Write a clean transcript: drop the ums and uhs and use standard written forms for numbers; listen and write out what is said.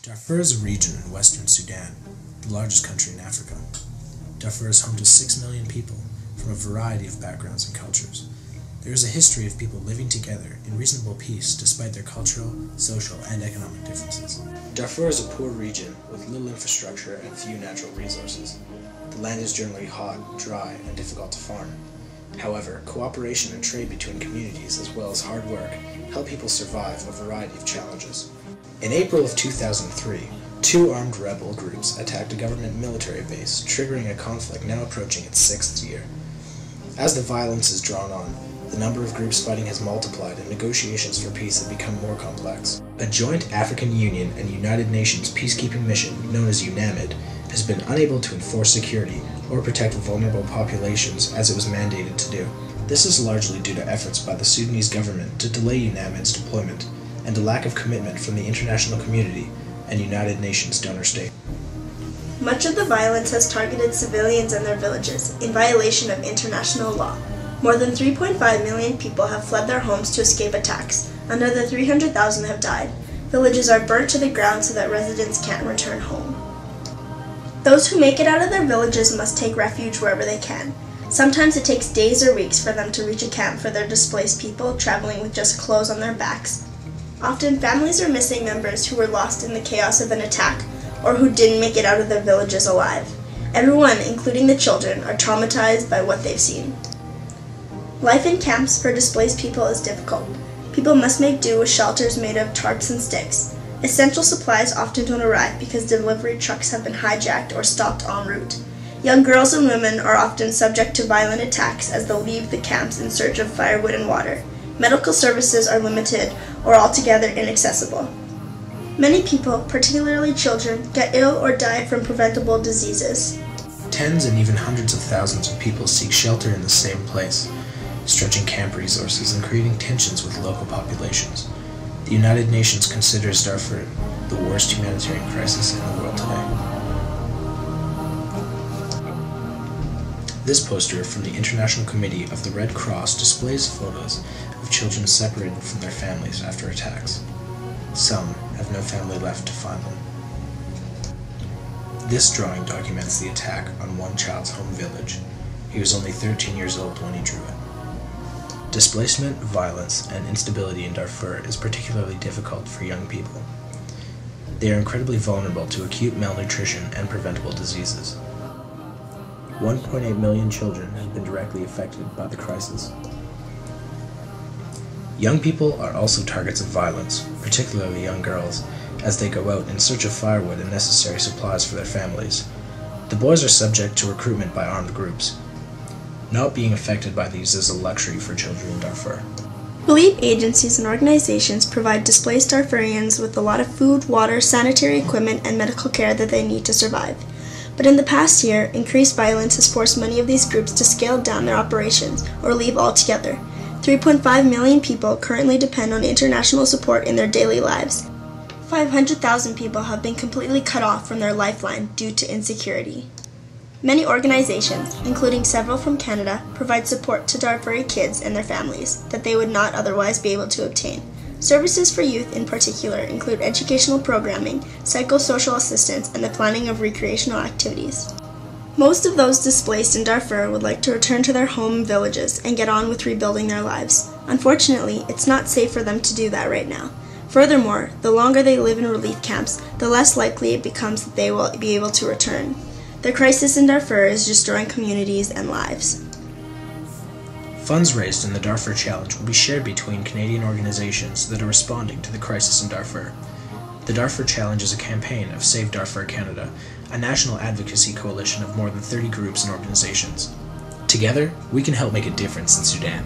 Darfur is a region in western Sudan, the largest country in Africa. Darfur is home to 6 million people from a variety of backgrounds and cultures. There is a history of people living together in reasonable peace despite their cultural, social, and economic differences. Darfur is a poor region with little infrastructure and few natural resources. The land is generally hot, dry, and difficult to farm. However, cooperation and trade between communities as well as hard work help people survive a variety of challenges. In April of 2003, two armed rebel groups attacked a government military base, triggering a conflict now approaching its 6th year. As the violence has drawn on, the number of groups fighting has multiplied and negotiations for peace have become more complex. A joint African Union and United Nations peacekeeping mission, known as UNAMID, has been unable to enforce security or protect vulnerable populations as it was mandated to do. This is largely due to efforts by the Sudanese government to delay UNAMID's deployment and a lack of commitment from the international community and United Nations donor state. Much of the violence has targeted civilians and their villages, in violation of international law. More than 3.5 million people have fled their homes to escape attacks. Another 300,000 have died. Villages are burnt to the ground so that residents can't return home. Those who make it out of their villages must take refuge wherever they can. Sometimes it takes days or weeks for them to reach a camp for their displaced people, traveling with just clothes on their backs. Often families are missing members who were lost in the chaos of an attack or who didn't make it out of their villages alive. Everyone, including the children, are traumatized by what they've seen. Life in camps for displaced people is difficult. People must make do with shelters made of tarps and sticks. Essential supplies often don't arrive because delivery trucks have been hijacked or stopped en route. Young girls and women are often subject to violent attacks as they leave the camps in search of firewood and water. Medical services are limited or altogether inaccessible. Many people, particularly children, get ill or die from preventable diseases. Tens and even hundreds of thousands of people seek shelter in the same place, stretching camp resources and creating tensions with local populations. The United Nations considers Darfur the worst humanitarian crisis in the world today. This poster from the International Committee of the Red Cross displays photos of children separated from their families after attacks. Some have no family left to find them. This drawing documents the attack on one child's home village. He was only 13 years old when he drew it. Displacement, violence, and instability in Darfur is particularly difficult for young people. They are incredibly vulnerable to acute malnutrition and preventable diseases. 1.8 million children have been directly affected by the crisis. Young people are also targets of violence, particularly young girls, as they go out in search of firewood and necessary supplies for their families. The boys are subject to recruitment by armed groups. Not being affected by these is a luxury for children in Darfur. Relief agencies and organizations provide displaced Darfurians with a lot of food, water, sanitary equipment, and medical care that they need to survive. But in the past year, increased violence has forced many of these groups to scale down their operations or leave altogether. 3.5 million people currently depend on international support in their daily lives. 500,000 people have been completely cut off from their lifeline due to insecurity. Many organizations, including several from Canada, provide support to Darfuri kids and their families that they would not otherwise be able to obtain. Services for youth in particular include educational programming, psychosocial assistance, and the planning of recreational activities. Most of those displaced in Darfur would like to return to their home villages and get on with rebuilding their lives. Unfortunately, it's not safe for them to do that right now. Furthermore, the longer they live in relief camps, the less likely it becomes that they will be able to return. The crisis in Darfur is destroying communities and lives. Funds raised in the Darfur Challenge will be shared between Canadian organizations that are responding to the crisis in Darfur. The Darfur Challenge is a campaign of Save Darfur Canada, a national advocacy coalition of more than 30 groups and organizations. Together, we can help make a difference in Sudan.